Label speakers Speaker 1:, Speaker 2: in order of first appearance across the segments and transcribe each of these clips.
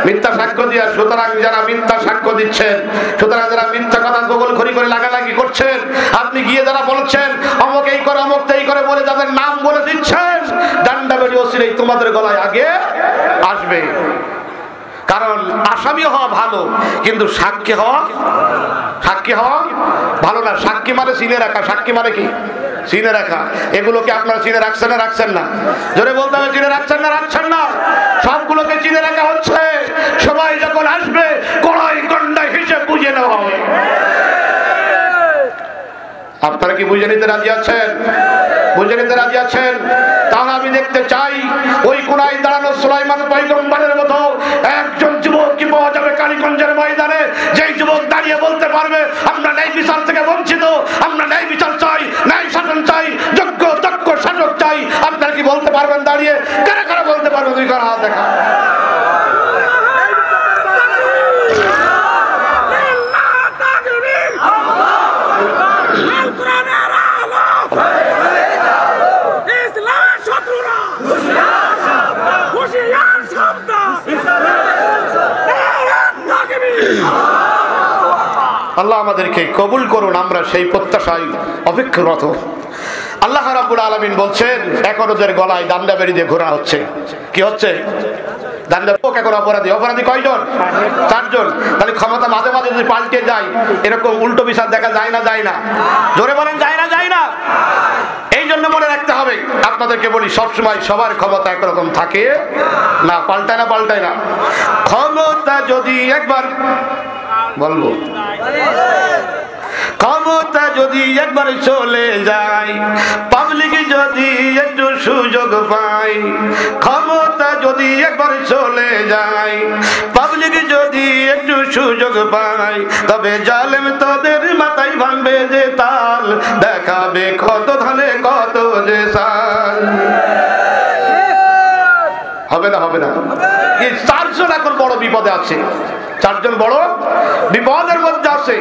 Speaker 1: মিথ্যা সাক্ষ্য দিয়া। সুতরাং যারা মিথ্যা সাক্ষ্য দিচ্ছেন, সুতরাং যারা মিথ্যা কথা গোগল খড়ি করে লাগালাগি করছেন, আপনি গিয়ে যারা বলছেন অমুক এই করে অমুক এই করে বলে যাদের নাম বলে দিচ্ছেন, ডান্ডা বেরি ওসিলেই তোমাদের গলায় আগে আসবে। কারণ আসামি হওয়া ভালো, কিন্তু সাক্ষী হওয়া ভালো না। সাক্ষী মানে চিনে রাখা। সাক্ষী মানে কি? চিনে রাখা। এগুলোকে আপনারা চিনে রাখছেন না রাখছেন না? জোরে বলতে হবে, চিনে রাখছেন না রাখছেন না? সবগুলোকে চিনে রাখা হচ্ছে। সবাই যখন আসবে কড়াই গন্ডায় হিসেব বুঝে নেওয়া হবে। আপনারা কি বুঝে নিতে রাজি আছেন? বুঝে নিতে রাজি আছেন? তাহলে আমি দেখতে চাই ওই কোনায় দাঁড়ানো সুলাইমান পয়গম্বরের মতো একজন যুবক কি পাওয়া যাবে কালীগঞ্জের ময়দানে, যেই যুবক দাঁড়িয়ে বলতে পারবে আমরা ন্যায় বিচার থেকে বঞ্চিত, আমরা ন্যায় বিচার চাই, ন্যায় শাসন চাই, যোগ্য দক্ষ শাসক চাই। আপনারা কি বলতে পারবেন দাঁড়িয়ে? কারা কারা বলতে পারবে? দুই কারা হাত দেখা। আল্লাহ আমাদেরকে কবুল করুন, আমরা সেই প্রত্যাশায় অপেক্ষারত। আল্লাহ রাব্বুল আলামিন বলছেন এখন ওদের গলায় ডান্ডা বেরি দিয়ে ঘোরা হচ্ছে। কি হচ্ছে? ডান্ডা। এখন অপরাধী কয়জন? 4 জন। তাহলে ক্ষমতা মাঝে মাঝে যদি পাল্টে যায়, এরকম উল্টো বিচার দেখা যায় না যায় না? জোরে বলেন যায় না যায় না? এই জন্য মনে রাখতে হবে, আপনাদেরকে বলি সবসময় সবার ক্ষমতা একরকম থাকে না, পাল্টায় না। ক্ষমতা যদি একবার বলবো, ক্ষমতা যদি একবার চলে যায়, পাবলিক যদি একটু সুযোগ পায়, ক্ষমতা যদি একবার চলে যায়, পাবলিক যদি একটু সুযোগ পায়, তবে জালেম তোদের মাথায় ভাঙবে যে তাল, দেখাবে কত ধানে কত যে সাল। হবে না? এই 4 জন এখন বড় বিপদে আছে। 4 জন বড় বিপদের মধ্যে আছে।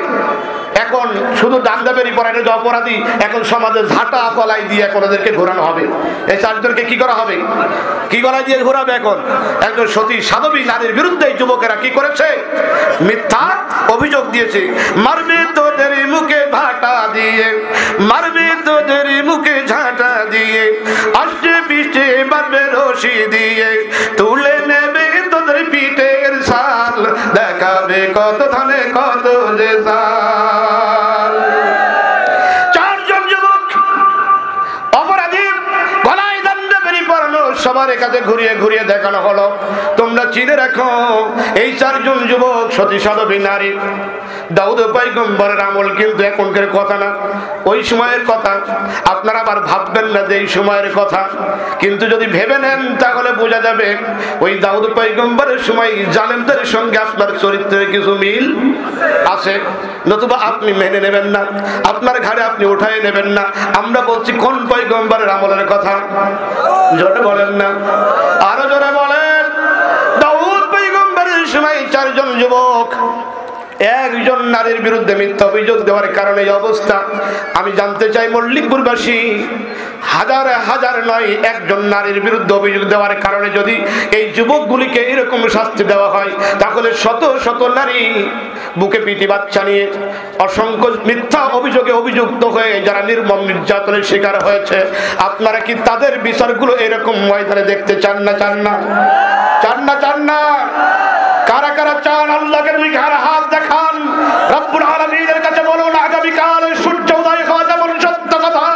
Speaker 1: এখন শুধু ডান্ডা বেরি পড়া যে অপরাধী, এখন সমাজে ঝাঁটা কলাই দিয়ে এখন ওদেরকে ঘোরানো হবে। এই 4 জনকে কি করা হবে? কি গলায় দিয়ে ঘোরাবে? এখন একজন সতী সাধবী নারীর বিরুদ্ধে যুবকেরা কি করেছে? মিথ্যা অভিযোগ দিয়েছে। মারবে তোদের মুখে ঝাঁটা দিয়ে, মারবে তোদের মুখে ঝাঁটা দিয়ে, আসছে পিঠে মারবে রশি দিয়ে, তুলে নেবে তোদের পিঠের শাল, দেখাবে কত ধানে কত যে সাল। 4 জন যুবক অপরাধী গলায় ডান্ডা বেরি পড়ানো, সবার কাছে ঘুরিয়ে দেখানো হলো। তোমরা চিনে রাখো এই 4 জন যুবক সতী সাধবী নারী। দাউদ পয়গম্বরের আমল কিন্তু এখনকার কথা না, ওই সময়ের কথা। আপনারা আবার ভাববেন না যে এই সময়ের কথা, কিন্তু যদি ভেবে নেন তাহলে বোঝা যাবে ওই দাউদ পয়গম্বরের সময় জালেমদের সঙ্গে আপনার চরিত্রের কিছু মিল আছে, নতুবা আপনি মেনে নেবেন না, আপনার ঘাড়ে আপনি উঠায় নেবেন না। আমরা বলছি কোন পয়গম্বরের আমলের কথা? জোরে বলেন না, আরো জোরে বলেন। দাউদ পয়গম্বরের সময় 4 জন যুবক একজন নারীর বিরুদ্ধে মিথ্যা অভিযোগ দেওয়ার কারণে এই অবস্থা। আমি জানতে চাই মল্লিকপুরবাসী, হাজার নয়, একজন নারীর বিরুদ্ধে অভিযোগ দেওয়ার কারণে যদি এই যুবকগুলিকে এরকম শাস্তি দেওয়া হয়, তাহলে শত শত নারী বুকে পিটি বাচ্চা নিয়ে অসংখ্য মিথ্যা অভিযোগে অভিযুক্ত হয়ে যারা নির্মম নির্যাতনের শিকার হয়েছে, আপনারা কি তাদের বিচারগুলো এরকম ময়দানে দেখতে চান না? কারা কারা চান? আল্লাহকে 2 হাত দেখান। রব্বুল আলামিনের কাছে বলুন আগামীকাল সূর্য উদয় হওয়া যেমন সত্য কথা,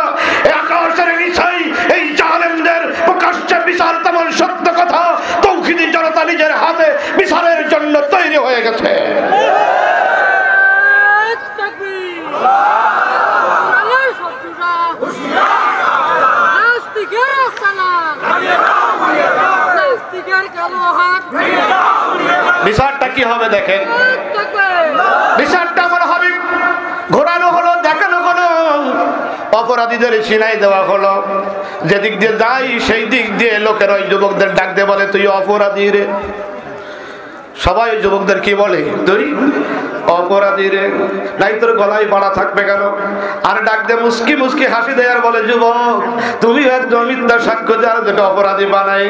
Speaker 1: এই আকাশের নিচেই এই জালেমদের প্রকাশ্যে বিচার তেমন সত্য কথা। তৌহিদি জনতা নিজের হাতে বিচারের জন্য তৈরি হয়ে গেছে। বিচারটা কি হবে দেখেন, বিচারটা আমার হবে ঘোরানো হলো, দেখানো হলো, অপরাধীদের সিনাই দেওয়া হলো। যেদিক দিয়ে যাই সেই দিক দিয়ে লোকের ওই যুবকদের ডাক দিয়ে বলে তুই অপরাধী রে। সবাই যুবকদের কি বলে? তুই অপরাধী রে, নাই তোর গলায় বাড়া থাকবে কেন? আর ডাক দিয়ে মুস্কি মুস্কি হাসি দেয় আর বলে, যুবক তুমি একজন মিথ্যা সাক্ষ্য যারা যেটা অপরাধী বানাই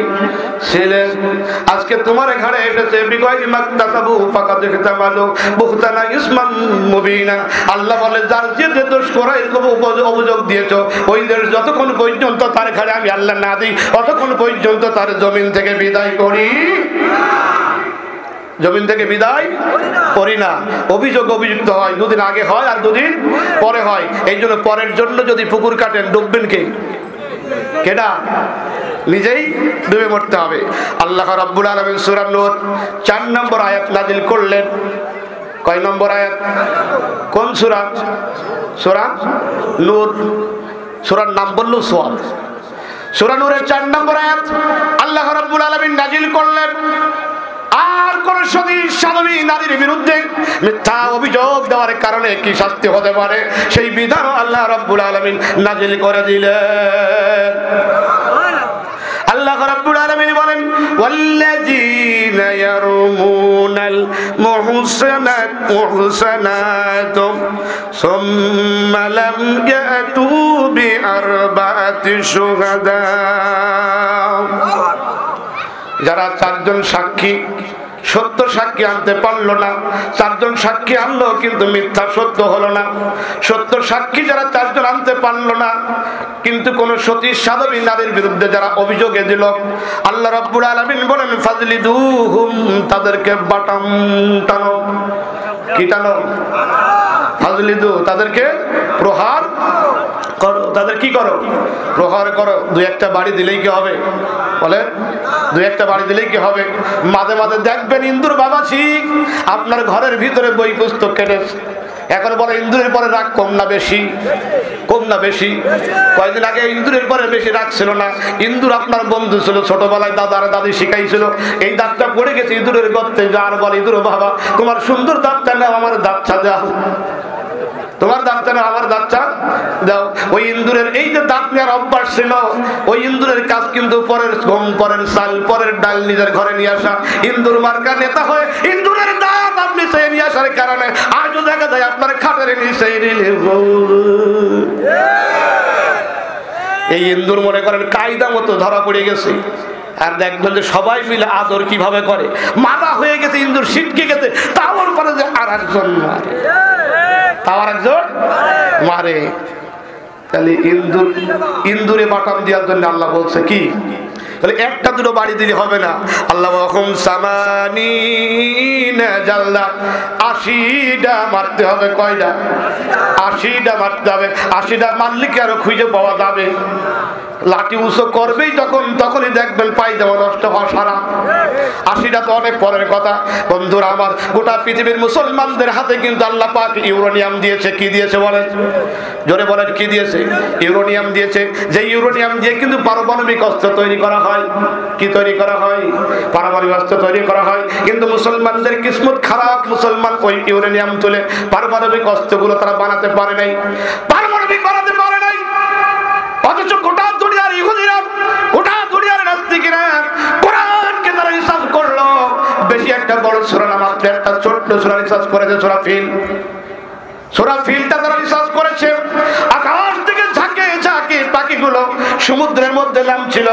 Speaker 1: ছিলেন, আজকে তোমার ঘাড়ে এসেছে বিগয়রি মাকতাসাবু ফাকাদ ইহতামালু বুহতানা ইসমান মুবিনা। আল্লাহ বলে যার যে দোষ করা এরকম অভিযোগ দিয়েছো, ওই দেশ যতক্ষণ পর্যন্ত তার ঘাড়ে আমি আল্লাহ না দিই ততক্ষণ পর্যন্ত তার জমিন থেকে বিদায় করি, জমিন থেকে বিদায় করি না। অভিযোগ অভিযুক্ত হয়, দুদিন আগে হয় আর দুদিন পরে হয়। এই জন্য পরের জন্য যদি পুকুর কাটেন ডুববেন কে? কেডা? নিজেই ডুবে মরতে হবে। আল্লাহ রাব্বুল আলামিন সূরা নূর 4 নম্বর আয়াত নাযিল করলেন। কয় নম্বর আয়াত? কোন সূরা? সূরা নূর। সূরার নাম বললো সওয়াব। সূরা নূরের 4 নম্বর আয়াত আল্লাহ রাব্বুল আলামিন নাযিল করলেন, আর কোন সতী সাধবী নারীর বিরুদ্ধে মিথ্যা অভিযোগ দেওয়ার কারণে কি শাস্তি হতে পারে সেই বিধান আল্লাহ রাব্বুল আলামিন নাযিল করে দিলেন। আল্লাহ রাব্বুল আলামিন বলেন, ওয়াল্লাযীনা ইয়ারমুনাল মুহসানাত সুম্মা লাম ইয়াতু বিআরবাতি শুহাদা। যারা 4 জন সাক্ষী সত্য সাক্ষী আনতে পারলো না, 4 জন সাক্ষী আনলো কিন্তু মিথ্যা সত্য হলো না। সত্য সাক্ষী যারা 4 জন আনতে পারলো না, কিন্তু কোন সতী সাধবী নারীর বিরুদ্ধে যারা অভিযোগে দিল, আল্লাহ রাব্বুল আলামিন বলেন, ফাজলিদুহুম, তাদেরকে বাটাম টানো। কি টানো? ফাজলিদু, তাদেরকে প্রহার করো। তাদের কি করো? প্রহার করো। 2-1টা বাড়ি দিলেই কি হবে? বলে 2-1টা বাড়ি দিলেই কি হবে? মাঝে মাঝে দেখবেন ইন্দুর বাবাজি আপনার ঘরের ভিতরে বই পুস্তক কেটেছে। এখন বলে ইন্দুরের পরে রাগ কম না বেশি? কম না বেশি? কয়েকদিন আগে ইন্দুরের পরে বেশি রাগ ছিল না। ইন্দুর আপনার বন্ধু ছিল, ছোটবেলায় দাদা আর দাদি শিখাইছিল। এই দাঁতটা পড়ে গেছে ইঁদুরের গর্তে, যার বলে ইঁদুর বাবা তোমার সুন্দর দাঁতটা নাও, আমার দাঁতটা দাও, তোমার দাঁতটা নাও, আমার দাঁতটা দাও। ওই ইন্দুরের এই যে দাঁত নেওয়ার অভ্যাস ছিল, ওই ইন্দুরের কাজ কিন্তু পরের গম, পরের চাল, পরের ডাল নিজের ঘরে নিয়ে আসা। ইন্দুর মার্কা নেতা হয়ে ইন্দুরের দাঁত আপনি চেয়ে নিয়ে আসার কারণে আজও দেখা যায় আপনার খাটের নিচে। এই ইন্দুর মনে করেন কায়দা মতো ধরা পড়ে গেছে। আর দেখবেন যে সবাই মিলে আদর কিভাবে করে, মাথা হয়ে গেছে ইন্দুর ছিটকে গেছে, তাওয়ার পরে যে আর একজন মারে, তাওয়ার একজন মারে। তাহলে ইন্দুরে বাটাম দেওয়ার জন্য আল্লাহ বলছে কি, তাহলে 1টা-2টো বাড়ি দিলে হবে না। আল্লাহ হুকুম সামানিনা জাল্লা, 80টা মারতে হবে। কয়টা? 80টা মারতে হবে। 80টা মারলে কি আরো খুঁজে পাওয়া যাবে? লাঠি উঁচু করবেই তখনই দেখবেন পায়জামা নষ্ট হওয়া সারা। 80টা তো অনেক পরের কথা। বন্ধুরা আমার, গোটা পৃথিবীর মুসলমানদের হাতে কিন্তু আল্লাহ পাক ইউরেনিয়াম দিয়েছে। কি দিয়েছে বলেন? জোরে বলেন, কি দিয়েছে? ইউরেনিয়াম দিয়েছে। যে ইউরেনিয়াম দিয়ে কিন্তু পারমাণবিক অস্ত্র তৈরি করা হয়। কি তৈরি করা হয়? পারমাণবিক অস্ত্র তৈরি করা হয়। কিন্তু মুসলমানদের কিসমত খারাপ, মুসলমান ওই ইউরেনিয়াম তুলে পারমাণবিক অস্ত্রগুলো তারা বানাতে পারে নাই, পারমাণবিক বানাতে পারে নাই। অথচ গোটা দুনিয়ার ইহুদিরা, গোটা দুনিয়ার নাস্তিকেরা কোরআনকে তারা রিসার্চ করলো। বেশি একটা বড় সূরা না, মাত্র একটা ছোট্ট সূরা রিসার্চ করেছে, সূরা ফিল। সূরা ফিলটা তারা রিসার্চ করেছে। আকাশ থেকে ঝাঁকে ঝাঁকে পাখিগুলো সমুদ্রের মধ্যে নামছিল,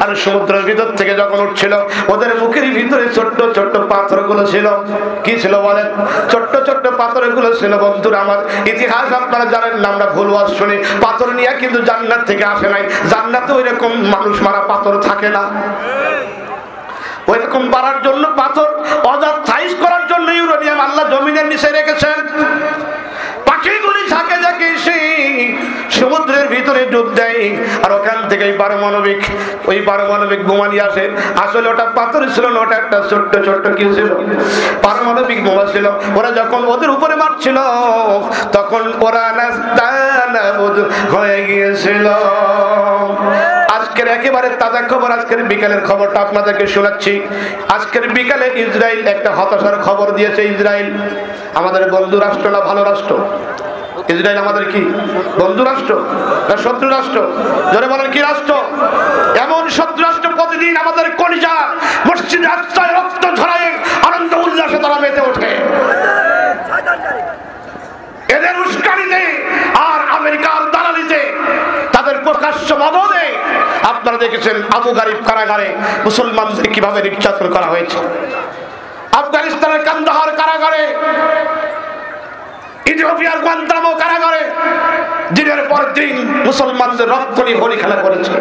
Speaker 1: আর সমুদ্রের ভিতর থেকে যখন উঠছিল ওদের মুখের ভিতরে ছোট্ট ছোট্ট পাথরগুলো ছিল। কি ছিল বলেন? ছোট্ট ছোট্ট পাথরগুলো ছিল। বন্ধুরা আমার, ইতিহাস আপনারা জানেন না, আমরা ভুল ওয়াজ শুনি। পাথর নিয়ে কিন্তু জান্নাত থেকে আসে নাই। জান্নাতে ওই রকম মানুষ মারা পাথর থাকে না। ওই রকম বাড়ার জন্য পাথর, অজাত সাইজ করার জন্য ইউরেনিয়াম আল্লাহ জমিনের নিচে রেখেছেন। পাখিগুলি ঝাঁকে ঝাঁকে এসে সমুদ্রের ভিতরে ডুব দেয়, আর ওখান থেকে ওই পারমাণবিক বোমা নিয়ে আসে। আসলে ওটা পাথর ছিল না, ওটা একটা ছোট্ট ছোট্ট কি ছিল? পারমাণবিক বোমা ছিল। ওরা যখন ওদের উপরে মারছিল তখন ওরা নাস্তানাবুদ হয়ে গিয়েছিল। আজকের একেবারে তাজা খবর, আজকের বিকালের খবরটা আপনাদেরকে শোনাচ্ছি। আজকের বিকালে ইসরায়েল একটা হতাশার খবর দিয়েছে। ইসরায়েল আমাদের বন্ধু রাষ্ট্র না ভালো রাষ্ট্র? ইসরায়েল আমাদের কি বন্ধু রাষ্ট্র না শত্রু রাষ্ট্র? জোরে বলেন, কি রাষ্ট্র? এমন শত্রু রাষ্ট্র প্রতিদিন আমাদের কলিজা মসজিদে আকসায় রক্ত ঝরায় আনন্দ উল্লাসে তারা মেতে ওঠে। আপনারা দেখেছেন আবু গারিব কারাগারে মুসলমানদের কিভাবে নির্যাতন করা হয়েছে। আফগানিস্তানের কান্দাহার কারাগারে, ইথিওপিয়ার গুয়ান্তানামো কারাগারে দিনের পর দিন মুসলমানদের রক্ত নিয়ে হোলি খেলা করেছে।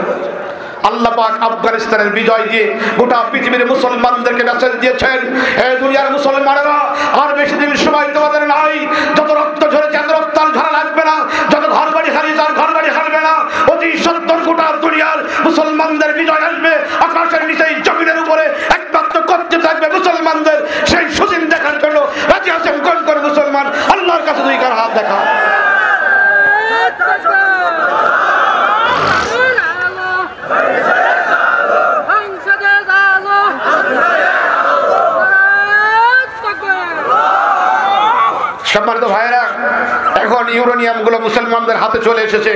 Speaker 1: আল্লাহ পাক আফগানিস্তানের বিজয় দিয়ে গোটা পৃথিবীর মুসলমানদেরকে মেসেজ দিয়েছেন, হে দুনিয়ার মুসলমানেরা, আর বেশি দিন সময় তোমাদের নাই। যত রক্ত ঝরেছে এত রক্ত আর ঝরা লাগবে না, যত ঘর বাড়ি হারিয়েছে আর ঘর বাড়ি হারবে না। অতি সত্তর গোটা দুনিয়ার মুসলমানদের বিজয় আসবে। আকাশের নিচে জমিনের উপরে একমাত্র করতে থাকবে মুসলমানদের। সেই সুদিন দেখার জন্য রাজি আছেন কোন কোন মুসলমান? আল্লাহর কাছে দুই কার হাত দেখা। সম্মানিত ভাইয়েরা, এখন ইউরেনিয়াম গুলো মুসলমানদের হাতে চলে এসেছে।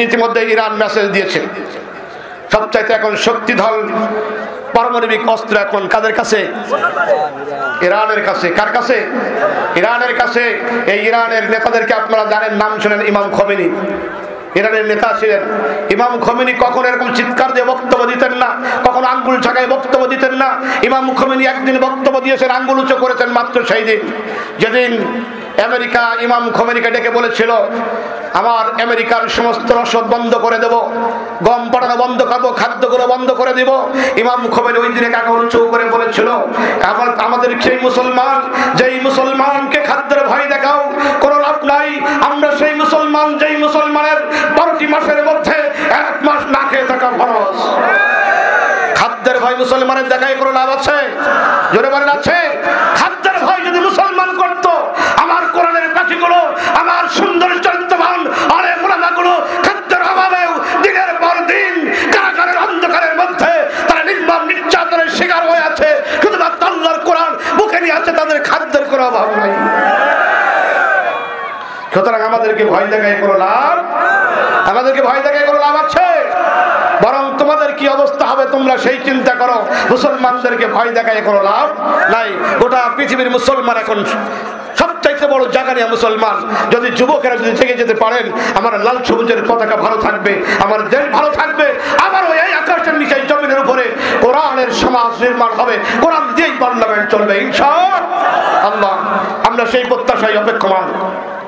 Speaker 1: ইতিমধ্যে ইরান মেসেজ দিয়েছে সবচাইতে এখন শক্তিধর পারমাণবিক অস্ত্র এখন কাদের কাছে? ইরানের কাছে। কার কাছে? ইরানের কাছে। এই ইরানের নেতাদেরকে আপনারা জানেন, নাম শুনেন, ইমাম খোমেনি ইরানের নেতা ছিলেন। ইমাম খোমেনি কখনো এরকম চিৎকার দিয়ে বক্তব্য দিতেন না, কখনো আঙ্গুল ঝাঁকায় বক্তব্য দিতেন না। ইমাম খোমেনি একদিন বক্তব্য দিয়েছেন, আঙ্গুল উঁচু করেছেন মাত্র সেই দিন যেদিন আমেরিকা ইমাম খোমেনিকে ডেকে বলেছিল, আমার আমেরিকার সমস্ত রসদ বন্ধ করে দেব, গম পাঠানো বন্ধ করবো, খাদ্যগুলো বন্ধ করে দিব। ইমাম খোমেনি ওই দিনে কাকা উঁচু করে বলেছিল, আমাদের সেই মুসলমান, যেই মুসলমানকে খাদ্যের ভয় দেখাও কোনো লাভ নাই। আমরা সেই মুসলমান, যেই মুসলমানের 12টি মাসের মধ্যে 1 মাস না খেয়ে থাকা ফরজ। খাদ্যের ভয় মুসলমানের দেখায় কোনো লাভ আছে? জোরে বলেন আছে? খাদ্যের ভয় যদি মুসলমান করত, আমার কোরআনের পাখিগুলো, আমার সুন্দর চরিত্রবান আলেম উলামাগুলো খাদ্যের অভাবেও দিনের পর দিন কারাগারের অন্ধকারের মধ্যে তারা নির্মম নির্যাতনের শিকার হয়ে আছে। শুধুমাত্র আল্লাহর কোরআন বুকে নিয়ে আছে, তাদের খাদ্যের কোনো অভাব নাই। সুতরাং আমাদেরকে ভয় দেখায় কোনো লাভ, আমাদেরকে ভয় দেখায় কোনো লাভ আছে? বরং তোমাদের কি অবস্থা হবে তোমরা সেই চিন্তা করো। মুসলমানদেরকে ভয় দেখায় কোনো লাভ নাই। গোটা পৃথিবীর মুসলমান এখন সবচাইতে বড় জাগানিয়া মুসলমান। যদি যুবকেরা যদি থেকে যেতে পারেন, আমার লাল সবুজের পতাকা ভালো থাকবে, আমার দেশ ভালো থাকবে, আবার ওই আকাশের নিচে জমিনের উপরে কোরআনের সমাজ নির্মাণ হবে, কোরআন দিয়েই পার্লামেন্ট চলবে ইনশাআল্লাহ। আমরা সেই প্রত্যাশায় অপেক্ষমান।